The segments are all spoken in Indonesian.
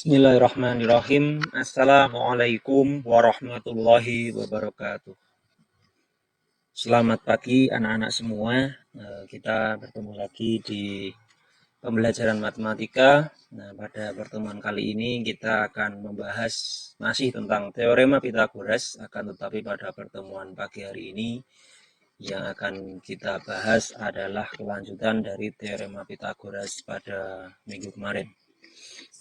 Bismillahirrahmanirrahim. Assalamualaikum warahmatullahi wabarakatuh. Selamat pagi anak-anak semua. Kita bertemu lagi di pembelajaran matematika. Nah, pada pertemuan kali ini kita akan membahas masih tentang teorema Pythagoras, akan tetapi pada pertemuan pagi hari ini yang akan kita bahas adalah kelanjutan dari teorema Pythagoras pada minggu kemarin.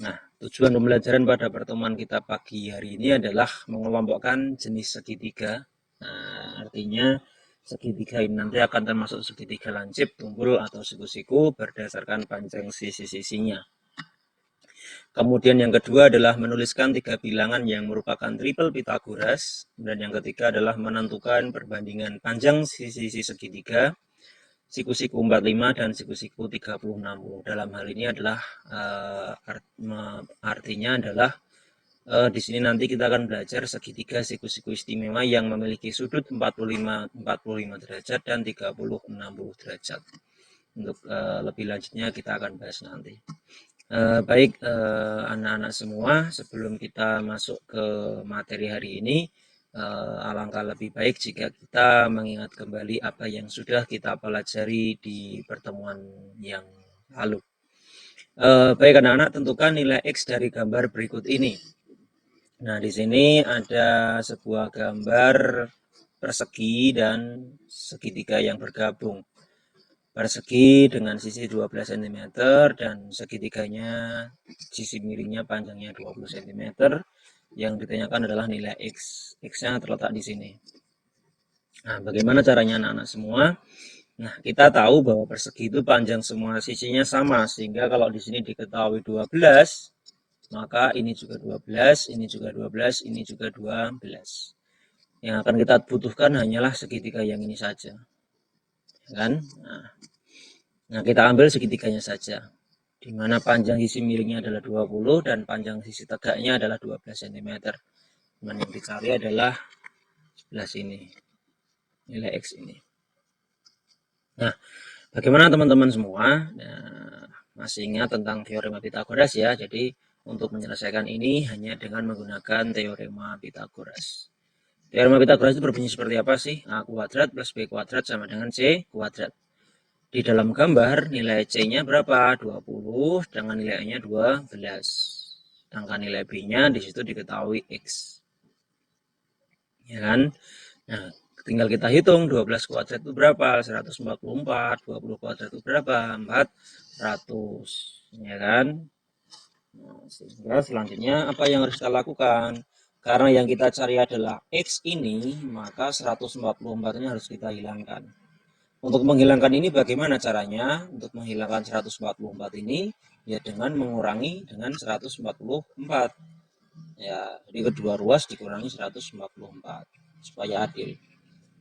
Nah, tujuan pembelajaran pada pertemuan kita pagi hari ini adalah mengelompokkan jenis segitiga. Nah, artinya segitiga ini nanti akan termasuk segitiga lancip, tunggul, atau siku-siku berdasarkan panjang sisi-sisinya. Kemudian yang kedua adalah menuliskan 3 bilangan yang merupakan triple Pythagoras. Dan yang ketiga adalah menentukan perbandingan panjang sisi-sisi segitiga, siku-siku 45 dan siku-siku 30-60. Dalam hal ini adalah artinya adalah di sini nanti kita akan belajar segitiga siku-siku istimewa yang memiliki sudut 45 derajat dan 30-60 derajat. Untuk lebih lanjutnya kita akan bahas nanti. Baik anak-anak semua, sebelum kita masuk ke materi hari ini, alangkah lebih baik jika kita mengingat kembali apa yang sudah kita pelajari di pertemuan yang lalu. Baik anak-anak, tentukan nilai X dari gambar berikut ini. Nah, di sini ada sebuah gambar persegi dan segitiga yang bergabung. Persegi dengan sisi 12 cm dan segitiganya sisi miringnya panjangnya 20 cm. Yang ditanyakan adalah nilai X. X-nya terletak di sini. Nah, bagaimana caranya anak-anak semua? Nah, kita tahu bahwa persegi itu panjang semua sisinya sama, sehingga kalau di sini diketahui 12, maka ini juga 12, ini juga 12, ini juga 12. Yang akan kita butuhkan hanyalah segitiga yang ini saja. Kan? Nah, kita ambil segitiganya saja. Di mana panjang sisi miringnya adalah 20 dan panjang sisi tegaknya adalah 12 cm. Dan yang dicari adalah sebelah sini. Nilai X ini. Nah, bagaimana teman-teman semua? Nah, masih ingat tentang teorema Pythagoras ya. Jadi, untuk menyelesaikan ini hanya dengan menggunakan teorema Pythagoras. Teorema Pythagoras itu berbunyi seperti apa sih? A kuadrat plus B kuadrat sama dengan C kuadrat. Di dalam gambar nilai C-nya berapa? 20 dengan nilainya 12. Sedangkan nilai B-nya di situ diketahui X. Ya kan? Nah, tinggal kita hitung 12 kuadrat itu berapa? 144. 20 kuadrat itu berapa? 400. Ya kan? Nah, sehingga selanjutnya apa yang harus kita lakukan? Karena yang kita cari adalah X ini, maka 144 ini harus kita hilangkan. Untuk menghilangkan ini bagaimana caranya? Untuk menghilangkan 144 ini ya dengan mengurangi dengan 144. Ya, jadi kedua ruas dikurangi 144 supaya adil.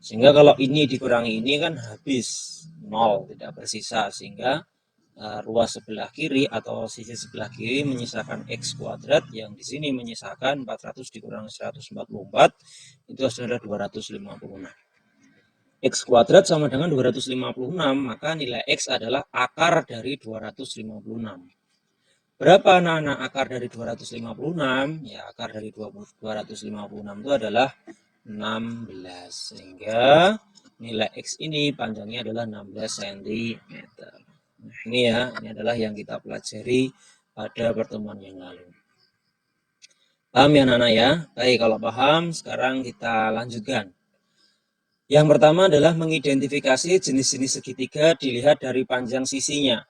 Sehingga kalau ini dikurangi ini kan habis 0, tidak bersisa, sehingga ruas sebelah kiri atau sisi sebelah kiri menyisakan X kuadrat, yang di sini menyisakan 400 dikurangi 144 itu adalah 256. X kuadrat sama dengan 256, maka nilai X adalah akar dari 256. Berapa anak-anak akar dari 256? Ya, akar dari 256 itu adalah 16. Sehingga nilai X ini panjangnya adalah 16 cm. Nah, ini ya, ini adalah yang kita pelajari pada pertemuan yang lalu. Paham ya anak-anak ya? Baik, kalau paham, sekarang kita lanjutkan. Yang pertama adalah mengidentifikasi jenis-jenis segitiga dilihat dari panjang sisinya.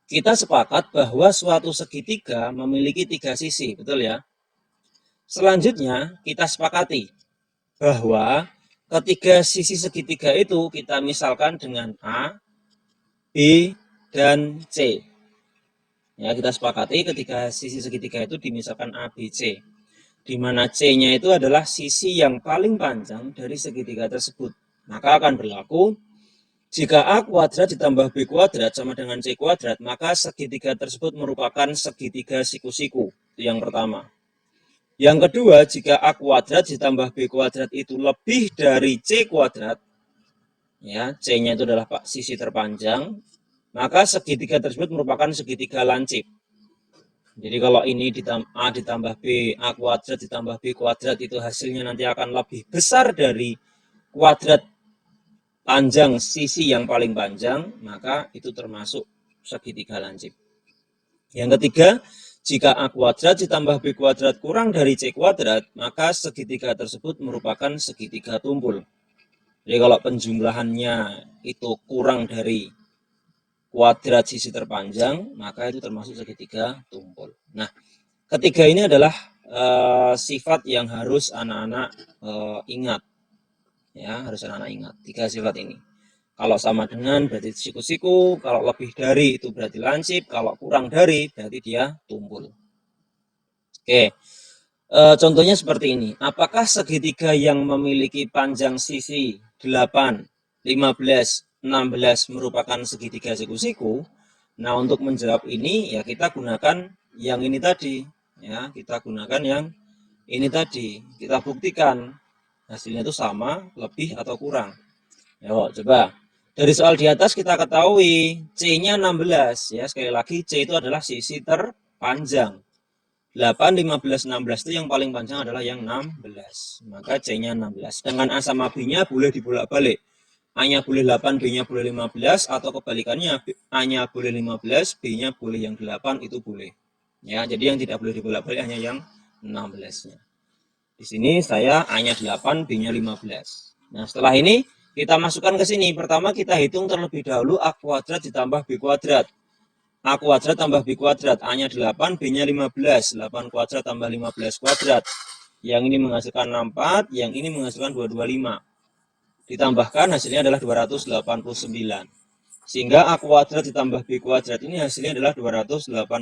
Kita sepakat bahwa suatu segitiga memiliki 3 sisi, betul ya? Selanjutnya, kita sepakati bahwa ketiga sisi segitiga itu kita misalkan dengan A, B, dan C. Ya, kita sepakati ketika sisi segitiga itu dimisalkan A, B, C. Di mana C-nya itu adalah sisi yang paling panjang dari segitiga tersebut. Maka akan berlaku jika A kuadrat ditambah B kuadrat sama dengan C kuadrat, maka segitiga tersebut merupakan segitiga siku-siku. Itu yang pertama. Yang kedua, jika A kuadrat ditambah B kuadrat itu lebih dari C kuadrat, ya, C-nya itu adalah sisi terpanjang, maka segitiga tersebut merupakan segitiga lancip. Jadi kalau ini A ditambah B, A kuadrat ditambah B kuadrat, itu hasilnya nanti akan lebih besar dari kuadrat panjang sisi yang paling panjang, maka itu termasuk segitiga lancip. Yang ketiga, jika A kuadrat ditambah B kuadrat kurang dari C kuadrat, maka segitiga tersebut merupakan segitiga tumpul. Jadi kalau penjumlahannya itu kurang dari kuadrat sisi terpanjang, maka itu termasuk segitiga tumpul. Nah, ketiga ini adalah sifat yang harus anak-anak ingat. Ya, harus anak-anak ingat. Tiga sifat ini. Kalau sama dengan berarti siku-siku, kalau lebih dari itu berarti lancip, kalau kurang dari berarti dia tumpul. Oke, contohnya seperti ini. Apakah segitiga yang memiliki panjang sisi 8, 15, 16 merupakan segitiga siku-siku? Nah, untuk menjawab ini ya kita gunakan yang ini tadi. Ya, kita gunakan yang ini tadi. Kita buktikan hasilnya itu sama, lebih atau kurang. Yuk, coba. Dari soal di atas kita ketahui C-nya 16 ya. Sekali lagi C itu adalah sisi terpanjang. 8, 15, 16 itu yang paling panjang adalah yang 16. Maka C-nya 16. Dengan A sama B-nya boleh dibolak-balik. A-nya boleh 8, B-nya boleh 15, atau kebalikannya A-nya boleh 15, B-nya boleh yang 8, itu boleh. Ya, jadi yang tidak boleh dibolak-balik hanya yang 16-nya. Di sini saya A-nya 8, B-nya 15. Nah, setelah ini kita masukkan ke sini. Pertama kita hitung terlebih dahulu A kuadrat ditambah B kuadrat. A kuadrat tambah B kuadrat. A-nya 8, B-nya 15. 8 kuadrat tambah 15 kuadrat. Yang ini menghasilkan 64, yang ini menghasilkan 225. Ditambahkan hasilnya adalah 289. Sehingga A kuadrat ditambah B kuadrat ini hasilnya adalah 289.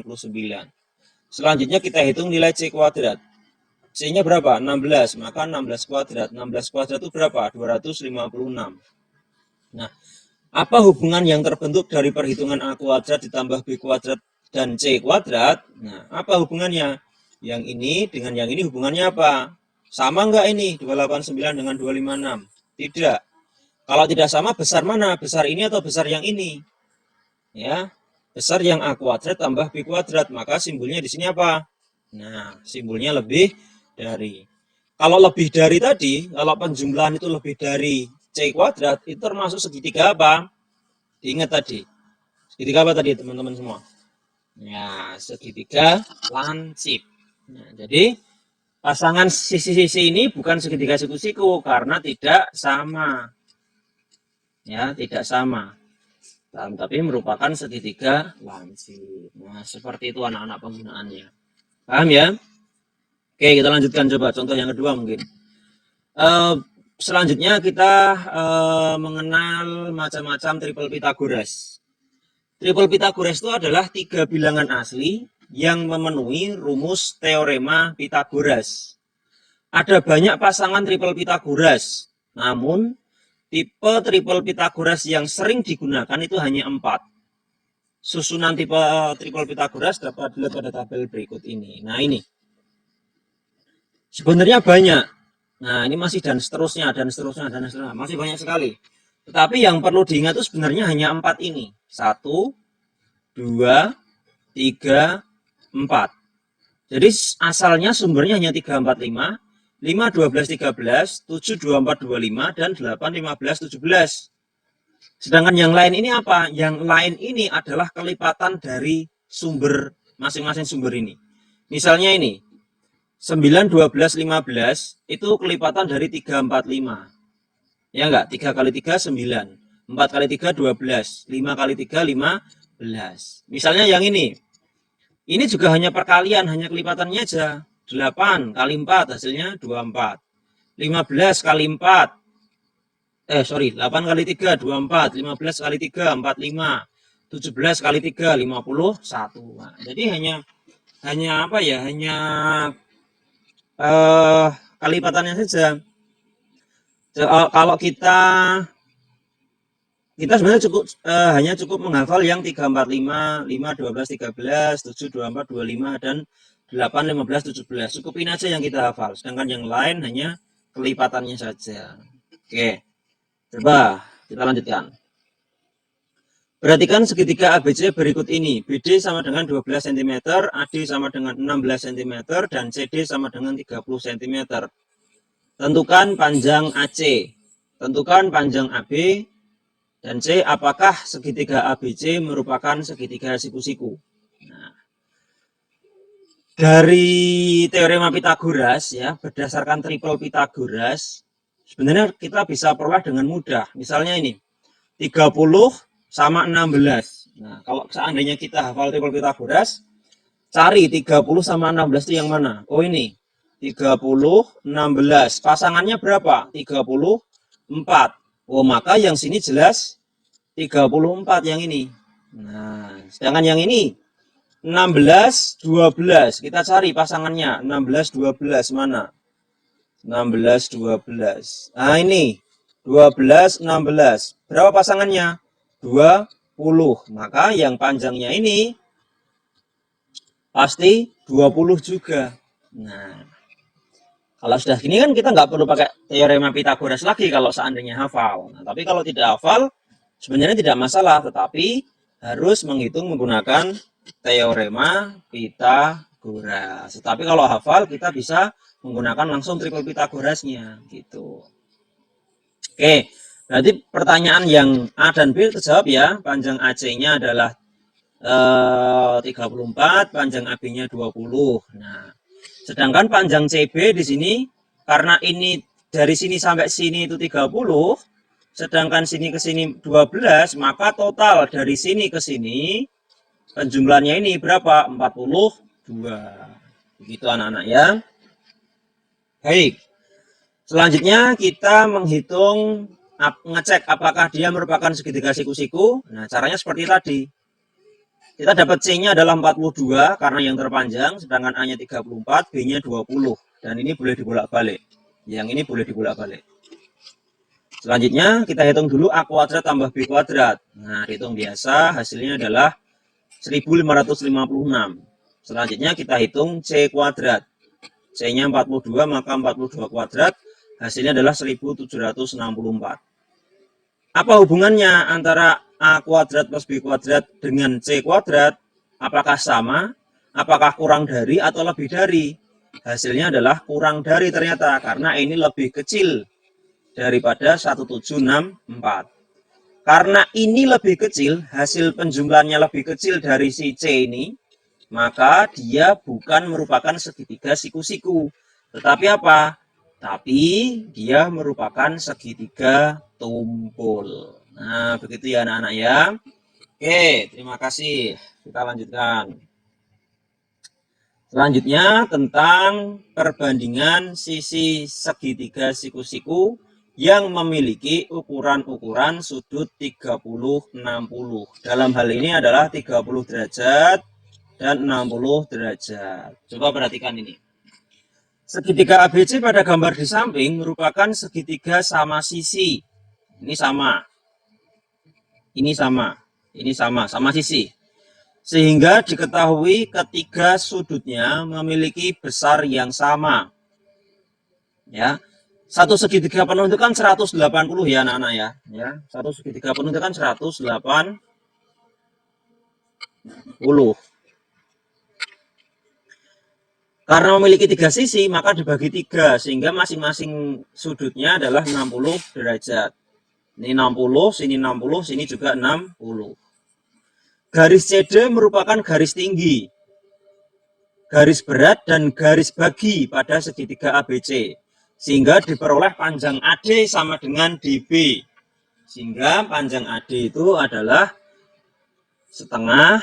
Selanjutnya kita hitung nilai C kuadrat. C-nya berapa? 16. Maka 16 kuadrat. 16 kuadrat itu berapa? 256. Nah, apa hubungan yang terbentuk dari perhitungan A kuadrat ditambah B kuadrat dan C kuadrat? Nah, apa hubungannya? Yang ini dengan yang ini hubungannya apa? Sama enggak ini? 289 dengan 256? Tidak. Kalau tidak sama, besar mana? Besar ini atau besar yang ini? Ya, besar yang A kuadrat tambah B kuadrat. Maka simbolnya di sini apa? Nah, simbolnya lebih dari. Kalau lebih dari tadi, kalau penjumlahan itu lebih dari C kuadrat, itu termasuk segitiga apa? Diingat tadi. Segitiga apa tadi teman-teman semua? Ya, segitiga lancip. Nah, jadi pasangan sisi-sisi ini bukan segitiga siku-siku karena tidak sama. Ya, tidak sama. Tapi merupakan segitiga lancip. Nah, seperti itu anak-anak penggunaannya. Paham ya? Oke, kita lanjutkan coba contoh yang kedua mungkin. Selanjutnya kita mengenal macam-macam triple Pythagoras. Triple Pythagoras itu adalah tiga bilangan asli yang memenuhi rumus teorema Pythagoras. Ada banyak pasangan triple Pythagoras, namun tipe triple Pythagoras yang sering digunakan itu hanya 4. Susunan tipe triple Pythagoras dapat dilihat pada tabel berikut ini. Nah, ini sebenarnya banyak. Nah, ini masih dan seterusnya, masih banyak sekali. Tetapi yang perlu diingat itu sebenarnya hanya 4 ini. 1, 2, 3, 4. Jadi asalnya sumbernya hanya 3, 4, 5, 5, 12, 13, 7, 24, 25, dan 8, 15, 17. Sedangkan yang lain ini apa? Yang lain ini adalah kelipatan dari sumber masing-masing sumber ini. Misalnya ini, 9, 12, 15 itu kelipatan dari 3, 4, 5. Ya enggak? 3 kali 3, 9. 4 kali 3, 12. 5 kali 3, 15. Misalnya yang ini juga hanya perkalian, hanya kelipatannya aja. 8 kali 4 hasilnya 24. 15 kali 4. 8 kali 3, 24. 15 kali 3, 45. 17 kali 3, 51. Nah, jadi hanya apa ya? Hanya kelipatannya saja. Kalau kita sebenarnya cukup hanya cukup menghafal yang 3, 4, 5, 5, 12, 13, 7, 24, 25, dan 8, 15, 17. Cukupin aja yang kita hafal. Sedangkan yang lain hanya kelipatannya saja. Oke, coba kita lanjutkan. Perhatikan segitiga ABC berikut ini. BD sama dengan 12 cm, AD sama dengan 16 cm, dan CD sama dengan 30 cm. Tentukan panjang AC. Tentukan panjang AB dan C. Apakah segitiga ABC merupakan segitiga siku-siku? Nah, dari teorema Pitagoras ya, berdasarkan triple Pitagoras, sebenarnya kita bisa peroleh dengan mudah. Misalnya ini, 30 sama 16. Nah, kalau seandainya kita hafal triple Pitagoras, cari 30 sama 16 itu yang mana? Oh ini, 30, 16. Pasangannya berapa? 34. Oh, maka yang sini jelas 34 yang ini. Nah, sedangkan yang ini 16, 12. Kita cari pasangannya. 16, 12 mana? 16, 12. Nah, ini 12, 16. Berapa pasangannya? 20. Maka yang panjangnya ini pasti 20 juga. Nah, kalau sudah gini kan kita nggak perlu pakai teorema Pitagoras lagi kalau seandainya hafal. Nah, tapi kalau tidak hafal, sebenarnya tidak masalah. Tetapi harus menghitung menggunakan teorema Pitagoras. Tetapi kalau hafal, kita bisa menggunakan langsung triple Pitagorasnya. Gitu. Oke, berarti pertanyaan yang A dan B terjawab ya. Panjang AC-nya adalah 34, panjang AB-nya 20. Nah, sedangkan panjang CB di sini, karena ini dari sini sampai sini itu 30, sedangkan sini ke sini 12, maka total dari sini ke sini, penjumlahannya ini berapa? 42. Begitu anak-anak ya. Baik. Selanjutnya kita menghitung, ngecek apakah dia merupakan segitiga siku-siku. Nah, caranya seperti tadi. Kita dapat C-nya adalah 42 karena yang terpanjang, sedangkan A-nya 34, B-nya 20. Dan ini boleh dibolak-balik. Yang ini boleh dibolak-balik. Selanjutnya kita hitung dulu A kuadrat tambah B kuadrat. Nah, hitung biasa, hasilnya adalah 1556. Selanjutnya kita hitung C kuadrat. C-nya 42, maka 42 kuadrat, hasilnya adalah 1764. Apa hubungannya antara A kuadrat plus B kuadrat dengan C kuadrat? Apakah sama? Apakah kurang dari atau lebih dari? Hasilnya adalah kurang dari ternyata, karena ini lebih kecil daripada 1764. Karena ini lebih kecil, hasil penjumlahannya lebih kecil dari si C ini, maka dia bukan merupakan segitiga siku-siku. Tetapi apa? Tapi dia merupakan segitiga tumpul. Nah, begitu ya anak-anak ya. Oke, terima kasih. Kita lanjutkan. Selanjutnya tentang perbandingan sisi segitiga siku-siku yang memiliki ukuran-ukuran sudut 30-60. Dalam hal ini adalah 30 derajat dan 60 derajat. Coba perhatikan ini. Segitiga ABC pada gambar di samping merupakan segitiga sama sisi. Ini sama. Ini sama. Ini sama sisi. Sehingga diketahui ketiga sudutnya memiliki besar yang sama. Ya. Satu segitiga penuh itu kan 180 ya anak-anak ya. Ya, satu segitiga penuh itu kan 180. Karena memiliki tiga sisi, maka dibagi tiga, sehingga masing-masing sudutnya adalah 60 derajat. Ini 60, sini 60, sini juga 60. Garis CD merupakan garis tinggi, garis berat, dan garis bagi pada segitiga ABC. Sehingga diperoleh panjang AD sama dengan DB. Sehingga panjang AD itu adalah setengah,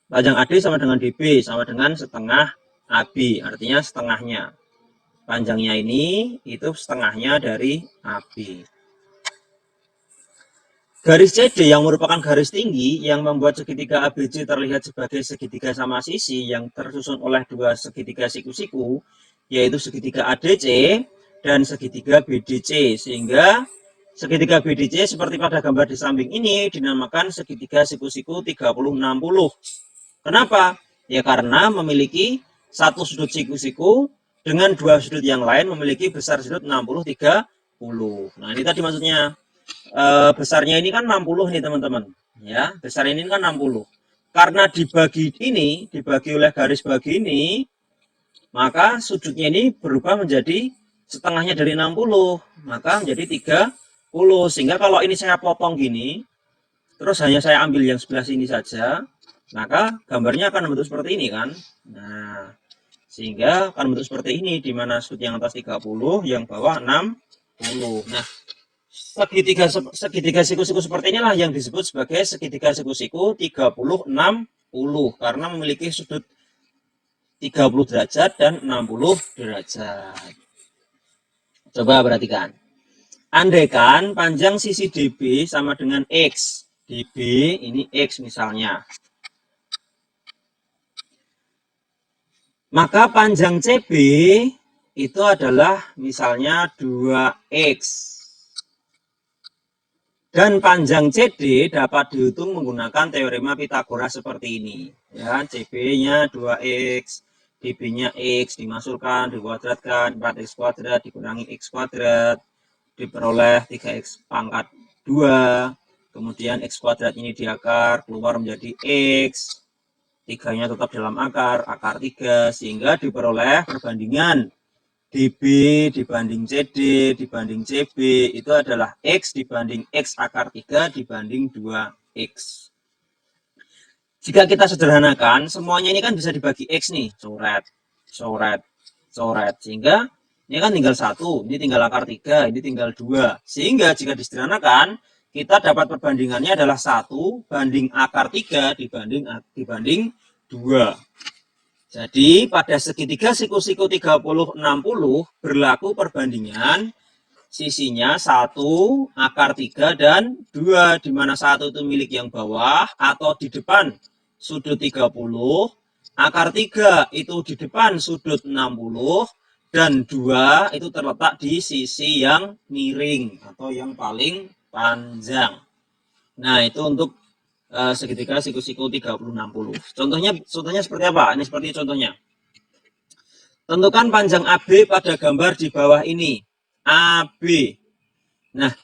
panjang AD sama dengan DB, sama dengan setengah AB, artinya setengahnya. Panjangnya ini itu setengahnya dari AB. Garis CD yang merupakan garis tinggi yang membuat segitiga ABC terlihat sebagai segitiga sama sisi yang tersusun oleh dua segitiga siku-siku, yaitu segitiga ADC dan segitiga BDC. Sehingga segitiga BDC seperti pada gambar di samping ini dinamakan segitiga siku-siku 30-60. Kenapa? Ya karena memiliki satu sudut siku-siku dengan dua sudut yang lain memiliki besar sudut 60-30. Nah, ini tadi maksudnya besarnya ini kan 60 nih teman-teman. Ya, besar ini kan 60. Karena dibagi oleh garis bagi ini, maka sudutnya ini berubah menjadi setengahnya dari 60, maka menjadi 30. Sehingga kalau ini saya potong gini, terus hanya saya ambil yang sebelah sini saja, maka gambarnya akan membentuk seperti ini kan. Nah, sehingga akan bentuk seperti ini, di mana sudut yang atas 30, yang bawah 60. Nah, segitiga siku-siku seperti inilah yang disebut sebagai segitiga siku-siku 30, 60, karena memiliki sudut 30 derajat dan 60 derajat. Coba perhatikan. Andaikan panjang sisi DB sama dengan X. DB ini X misalnya. Maka panjang CB itu adalah misalnya 2X. Dan panjang CD dapat dihitung menggunakan teorema Pitagoras seperti ini. Ya, CB-nya 2X, DB-nya X dimasukkan, dikuadratkan, 4X kuadrat dikurangi X kuadrat, diperoleh 3X pangkat 2. Kemudian X kuadrat ini diakar, keluar menjadi X. 3-nya tetap dalam akar 3, sehingga diperoleh perbandingan DB dibanding CD dibanding CB itu adalah X dibanding X akar 3 dibanding 2X. Jika kita sederhanakan, semuanya ini kan bisa dibagi X nih, coret, coret, coret. Sehingga ini kan tinggal 1, ini tinggal akar 3, ini tinggal 2. Sehingga jika disederhanakan, kita dapat perbandingannya adalah 1 banding akar 3 dibanding 2. Jadi pada segitiga siku-siku 30, 60 berlaku perbandingan sisinya 1, akar 3, dan 2, di mana 1 itu milik yang bawah atau di depan sudut 30, akar 3 itu di depan sudut 60, dan 2 itu terletak di sisi yang miring atau yang paling panjang. Nah, itu untuk segitiga siku-siku 30, 60. Contohnya seperti apa? Ini seperti contohnya. Tentukan panjang AB pada gambar di bawah ini. AB. Nah,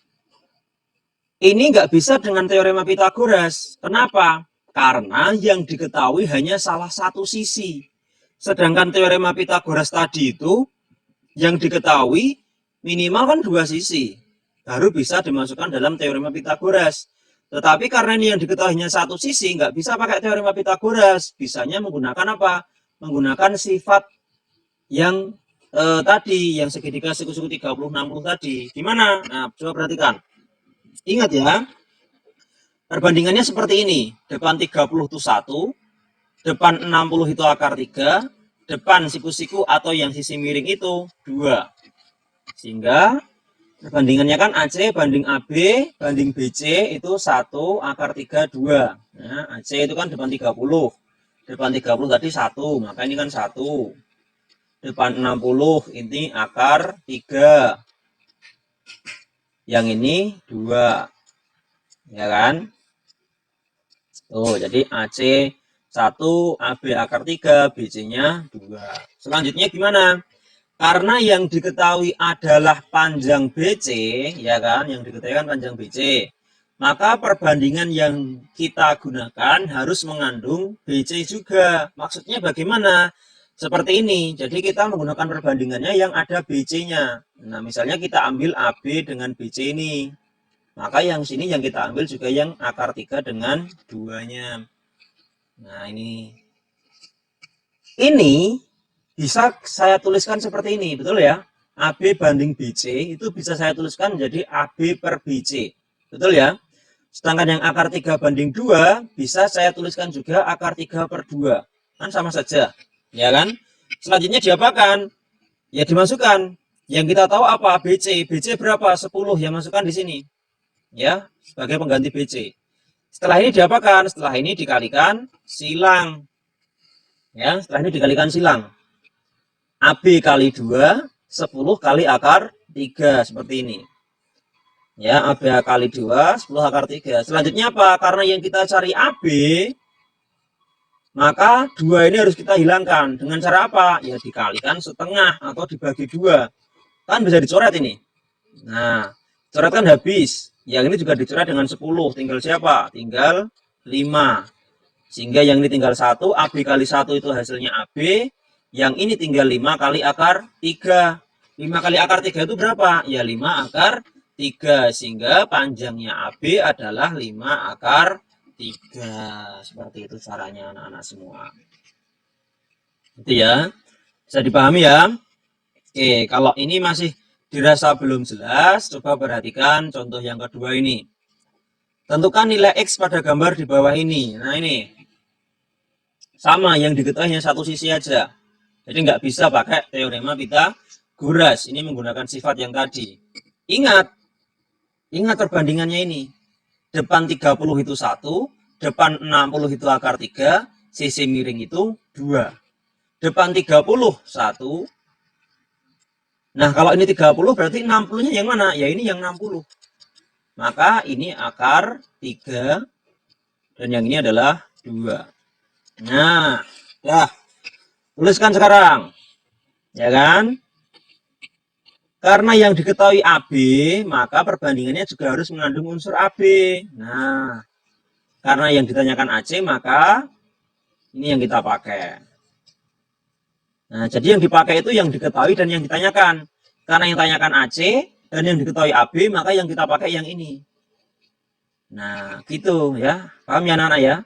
ini nggak bisa dengan teorema Pitagoras. Kenapa? Karena yang diketahui hanya salah satu sisi. Sedangkan teorema Pitagoras tadi itu yang diketahui minimal kan 2 sisi. Baru bisa dimasukkan dalam teorema Pitagoras. Tetapi karena ini yang diketahui hanya satu sisi, nggak bisa pakai teorema Pitagoras. Bisanya menggunakan apa? Menggunakan sifat yang tadi, yang segitiga siku-siku 30, 60 tadi. Gimana? Nah, coba perhatikan. Ingat ya, perbandingannya seperti ini. Depan 30 itu 1, depan 60 itu akar 3, depan siku-siku atau yang sisi miring itu 2. Sehingga perbandingannya kan AC banding AB banding BC itu 1 akar 3 2. Nah, AC itu kan depan 30. Depan 30 tadi 1, maka ini kan 1. Depan 60 ini akar 3. Yang ini 2. Ya kan? Tuh, jadi AC 1, AB akar 3, BC-nya 2. Selanjutnya gimana? Karena yang diketahui adalah panjang BC, ya kan, yang diketahui kan panjang BC, maka perbandingan yang kita gunakan harus mengandung BC juga. Maksudnya bagaimana? Seperti ini, jadi kita menggunakan perbandingannya yang ada BC-nya. Nah, misalnya kita ambil AB dengan BC ini, maka yang sini yang kita ambil juga yang akar 3 dengan 2-nya. Nah, ini bisa saya tuliskan seperti ini, betul ya? AB banding BC itu bisa saya tuliskan menjadi AB per BC, betul ya? Sedangkan yang akar 3 banding 2 bisa saya tuliskan juga akar 3 per 2, kan sama saja, ya kan? Selanjutnya diapakan? Ya dimasukkan. Yang kita tahu apa? BC. BC berapa? 10, ya masukkan di sini, ya, sebagai pengganti BC. Setelah ini diapakan? Setelah ini dikalikan silang, ya, setelah ini dikalikan silang. AB kali 2, 10 kali akar 3, seperti ini. Ya, AB kali 2, 10 akar 3. Selanjutnya apa? Karena yang kita cari AB, maka 2 ini harus kita hilangkan. Dengan cara apa? Ya dikalikan setengah atau dibagi 2. Kan bisa dicoret ini. Nah, coret kan habis. Yang ini juga dicoret dengan 10. Tinggal siapa? Tinggal 5. Sehingga yang ini tinggal 1. AB kali 1 itu hasilnya AB. Yang ini tinggal 5 kali akar 3. 5 kali akar 3 itu berapa? Ya 5 akar 3. Sehingga panjangnya AB adalah 5 akar 3. Seperti itu caranya anak-anak semua. Itu ya. Bisa dipahami ya? Oke, kalau ini masih dirasa belum jelas, coba perhatikan contoh yang kedua ini. Tentukan nilai X pada gambar di bawah ini. Nah ini, sama yang diketahui hanya satu sisi aja. Jadi nggak bisa pakai teorema Pythagoras. Ini menggunakan sifat yang tadi. Ingat perbandingannya ini. Depan 30 itu 1, depan 60 itu akar 3, sisi miring itu 2. Depan 30, 1. Nah, kalau ini 30 berarti 60-nya yang mana? Ya ini yang 60. Maka ini akar 3 dan yang ini adalah 2. Nah, dah. Tuliskan sekarang. Ya kan? Karena yang diketahui AB, maka perbandingannya juga harus mengandung unsur AB. Nah, karena yang ditanyakan AC, maka ini yang kita pakai. Nah, jadi yang dipakai itu yang diketahui dan yang ditanyakan. Karena yang ditanyakan AC dan yang diketahui AB, maka yang kita pakai yang ini. Nah, gitu ya. Paham ya anak-anak ya?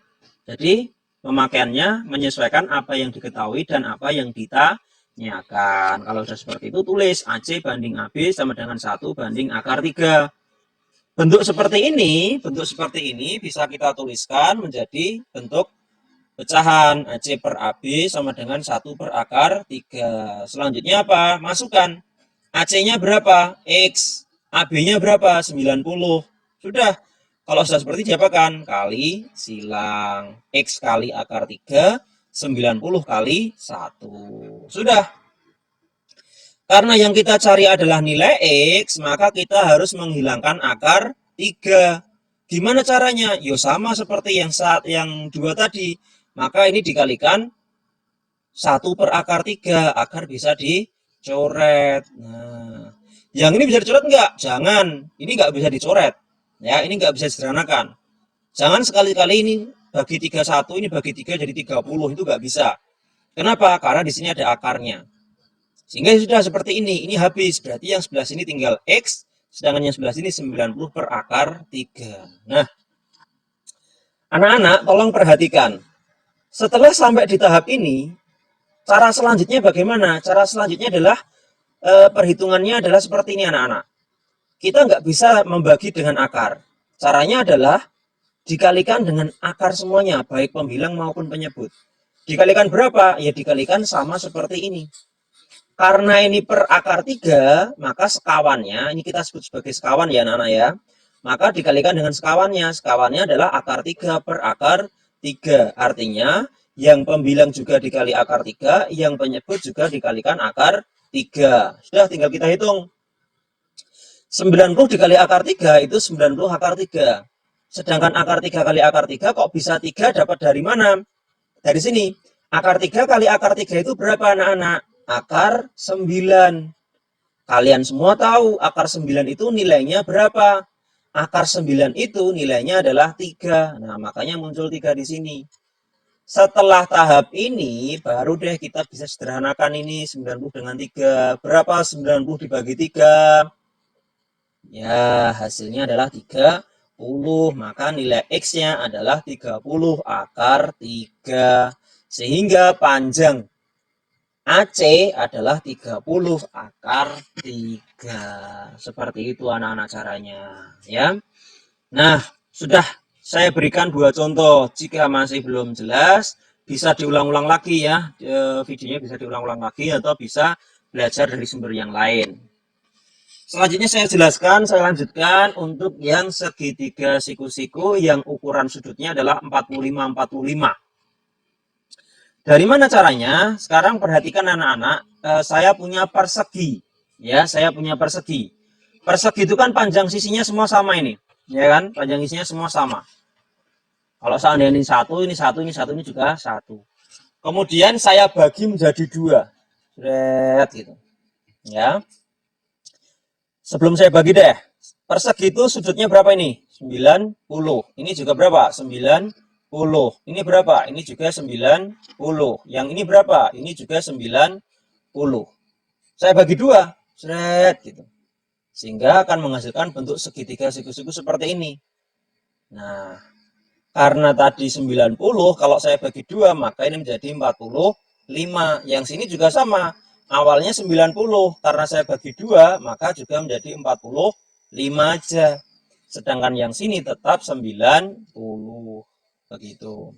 Jadi, pemakaiannya menyesuaikan apa yang diketahui dan apa yang ditanyakan. Kalau sudah seperti itu, tulis AC banding AB sama dengan 1 banding akar 3. Bentuk seperti ini bisa kita tuliskan menjadi bentuk pecahan AC per AB sama dengan 1 per akar 3. Selanjutnya apa? Masukkan. AC-nya berapa? X. AB-nya berapa? 90. Sudah. Kalau sudah seperti diapakan? Kali silang. X kali akar 3. 90 kali 1. Sudah. Karena yang kita cari adalah nilai X, maka kita harus menghilangkan akar 3. Gimana caranya? Yo sama seperti yang 2 tadi. Maka ini dikalikan 1 per akar 3 agar bisa dicoret. Nah, yang ini bisa dicoret enggak? Jangan. Ini enggak bisa dicoret. Ya, ini enggak bisa disederhanakan. Jangan sekali-kali ini bagi 31, ini bagi 3 jadi 30. Itu enggak bisa. Kenapa? Karena di sini ada akarnya. Sehingga sudah seperti ini. Ini habis. Berarti yang sebelah sini tinggal X. Sedangkan yang sebelah sini 90 per akar 3. Nah, anak-anak tolong perhatikan. Setelah sampai di tahap ini, cara selanjutnya bagaimana? Cara selanjutnya adalah perhitungannya adalah seperti ini anak-anak. Kita nggak bisa membagi dengan akar. Caranya adalah dikalikan dengan akar semuanya, baik pembilang maupun penyebut. Dikalikan berapa? Ya dikalikan sama seperti ini. Karena ini per akar 3, maka sekawannya, ini kita sebut sebagai sekawan ya anak-anak ya. Maka dikalikan dengan sekawannya. Sekawannya adalah akar 3 per akar 3. Artinya, yang pembilang juga dikali akar 3, yang penyebut juga dikalikan akar 3. Sudah, tinggal kita hitung. 90 dikali akar 3 itu 90 akar 3. Sedangkan akar 3 kali akar 3 kok bisa 3 dapat dari mana? Dari sini. Akar 3 kali akar 3 itu berapa anak-anak? Akar 9. Kalian semua tahu akar 9 itu nilainya berapa? Akar 9 itu nilainya adalah 3. Nah, makanya muncul 3 di sini. Setelah tahap ini, baru deh kita bisa sederhanakan ini 90 dengan 3. Berapa 90 dibagi 3? Ya, hasilnya adalah 30. Maka nilai X-nya adalah 30 akar 3. Sehingga panjang AC adalah 30 akar 3. Seperti itu anak-anak caranya. Ya. Nah, sudah saya berikan 2 contoh. Jika masih belum jelas, bisa diulang-ulang lagi ya. Videonya bisa diulang-ulang lagi atau bisa belajar dari sumber yang lain. Selanjutnya saya jelaskan, saya lanjutkan untuk yang segitiga siku-siku yang ukuran sudutnya adalah 45-45. Dari mana caranya? Sekarang perhatikan anak-anak, saya punya persegi. Ya, saya punya persegi. Persegi itu kan panjang sisinya semua sama ini. Ya kan? Panjang sisinya semua sama. Kalau seandainya ini satu, ini satu, ini satu, ini juga satu. Kemudian saya bagi menjadi 2. Lihat gitu. Ya. Sebelum saya bagi deh, Persegi itu sudutnya berapa ini? 90. Ini juga berapa? 90. Ini berapa? Ini juga 90. Yang ini berapa? Ini juga 90. Saya bagi dua, seret gitu. Sehingga akan menghasilkan bentuk segitiga siku-siku seperti ini. Nah, karena tadi 90, kalau saya bagi dua, maka ini menjadi 45. Yang sini juga sama. Awalnya 90, karena saya bagi dua, maka juga menjadi 45 aja. Sedangkan yang sini tetap 90. Begitu.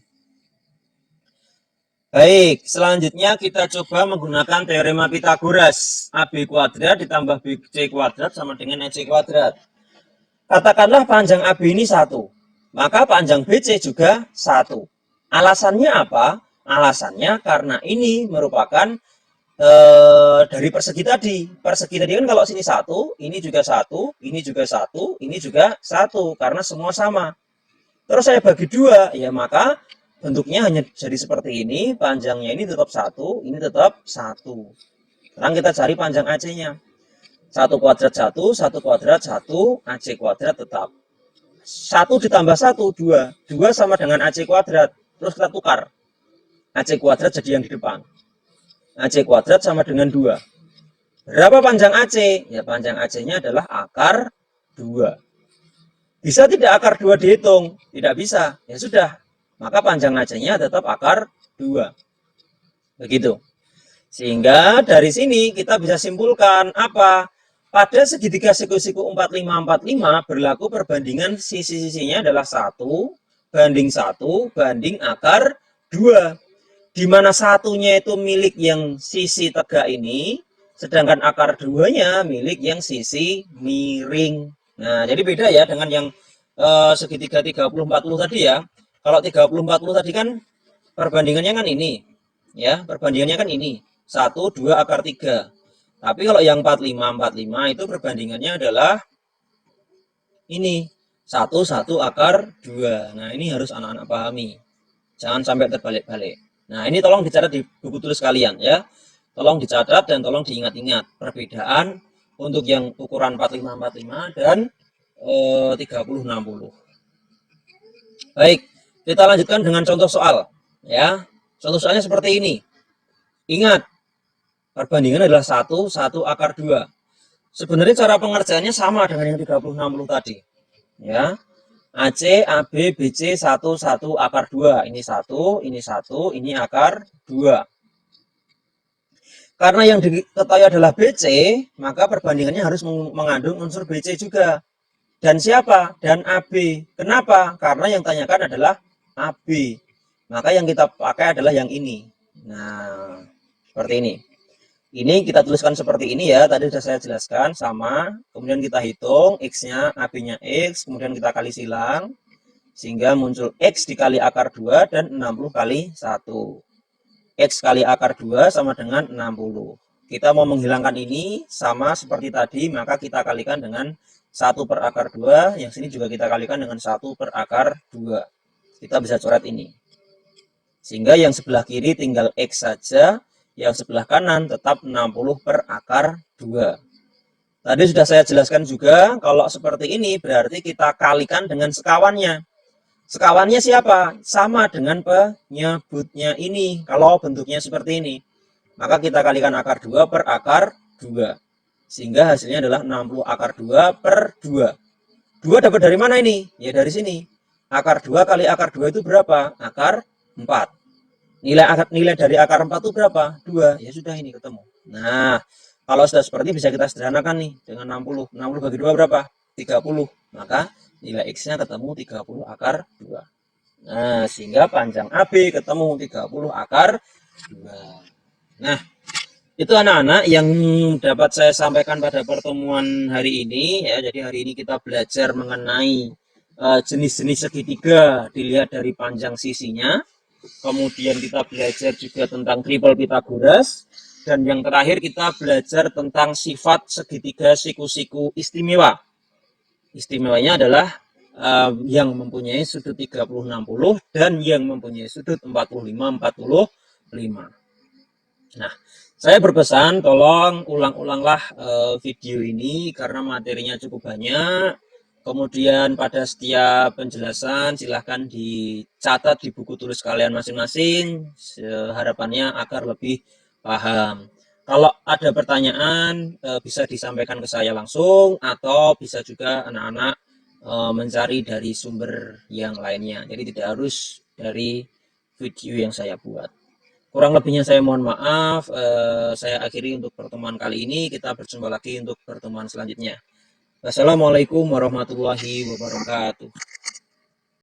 Baik, selanjutnya kita coba menggunakan teorema Pitagoras. AB kuadrat ditambah BC kuadrat sama dengan EC kuadrat. Katakanlah panjang AB ini 1, maka panjang BC juga 1. Alasannya apa? Alasannya karena ini merupakan dari persegi tadi. Persegi tadi kan kalau sini 1, ini juga 1, ini juga 1, ini juga 1, karena semua sama. Terus saya bagi dua, ya maka bentuknya hanya jadi seperti ini, panjangnya ini tetap 1, ini tetap 1. Sekarang kita cari panjang AC-nya. 1 kuadrat 1, 1 kuadrat 1, AC kuadrat tetap. 1 ditambah 1, 2. 2 sama dengan AC kuadrat. Terus kita tukar. AC kuadrat jadi yang di depan. AC kuadrat sama dengan 2. Berapa panjang AC? Ya panjang AC-nya adalah akar 2. Bisa tidak akar 2 dihitung? Tidak bisa. Ya sudah. Maka panjang AC-nya tetap akar 2. Begitu. Sehingga dari sini kita bisa simpulkan apa? Pada segitiga siku-siku 45-45 berlaku perbandingan sisi-sisinya adalah 1 banding 1 banding akar 2. Di mana satunya itu milik yang sisi tegak ini, sedangkan akar 2-nya milik yang sisi miring. Nah, jadi beda ya dengan yang segitiga 30-40 tadi ya. Kalau 30-40 tadi kan perbandingannya kan ini. Ya, perbandingannya kan ini. 1, 2, akar 3. Tapi kalau yang 45-45 itu perbandingannya adalah ini. 1, 1, akar 2. Nah, ini harus anak-anak pahami. Jangan sampai terbalik-balik. Nah, ini tolong dicatat di buku tulis kalian ya. Tolong dicatat dan tolong diingat-ingat perbedaan untuk yang ukuran 45-45 dan 30-60. Baik. Kita lanjutkan dengan contoh soal, ya. Contoh soalnya seperti ini. Ingat, perbandingan adalah 1, 1 akar 2. Sebenarnya cara pengerjaannya sama dengan yang 30-60 tadi. Ya. AC, AB, BC, 1, 1 akar 2. Ini 1, ini 1, ini akar 2. Karena yang diketahui adalah BC, maka perbandingannya harus mengandung unsur BC juga. Dan siapa? Dan AB. Kenapa? Karena yang tanyakan adalah AB. Maka yang kita pakai adalah yang ini. Nah, seperti ini. Ini kita tuliskan seperti ini ya. Tadi sudah saya jelaskan sama. Kemudian kita hitung X-nya, AB-nya X. Kemudian kita kali silang. Sehingga muncul X dikali akar 2 dan 60 kali 1. X kali akar 2 sama dengan 60. Kita mau menghilangkan ini sama seperti tadi. Maka kita kalikan dengan 1 per akar 2. Yang sini juga kita kalikan dengan 1 per akar 2. Kita bisa coret ini. Sehingga yang sebelah kiri tinggal X saja, yang sebelah kanan tetap 60 per akar 2. Tadi sudah saya jelaskan juga, kalau seperti ini berarti kita kalikan dengan sekawannya. Sekawannya siapa? Sama dengan penyebutnya ini, kalau bentuknya seperti ini. Maka kita kalikan akar 2 per akar 2. Sehingga hasilnya adalah 60 akar 2 per 2. 2 dapat dari mana ini? Ya dari sini. Akar 2 kali akar 2 itu berapa? Akar 4. Nilai dari akar 4 itu berapa? 2. Ya sudah ini ketemu. Nah, kalau sudah seperti bisa kita sederhanakan nih dengan 60. 60 bagi 2 berapa? 30. Maka nilai X-nya ketemu 30 akar 2. Nah, sehingga panjang AB ketemu 30 akar 2. Nah, itu anak-anak yang dapat saya sampaikan pada pertemuan hari ini ya. Jadi hari ini kita belajar mengenai jenis-jenis segitiga dilihat dari panjang sisinya. Kemudian kita belajar juga tentang triple Pitagoras. Dan yang terakhir kita belajar tentang sifat segitiga siku-siku istimewa. Istimewanya adalah yang mempunyai sudut 30-60 dan yang mempunyai sudut 45-45. Nah, saya berpesan tolong ulang-ulanglah video ini karena materinya cukup banyak. Kemudian pada setiap penjelasan silahkan dicatat di buku tulis kalian masing-masing, harapannya agar lebih paham. Kalau ada pertanyaan bisa disampaikan ke saya langsung atau bisa juga anak-anak mencari dari sumber yang lainnya. Jadi tidak harus dari video yang saya buat. Kurang lebihnya saya mohon maaf. Saya akhiri untuk pertemuan kali ini. Kita berjumpa lagi untuk pertemuan selanjutnya. Wassalamualaikum warahmatullahi wabarakatuh.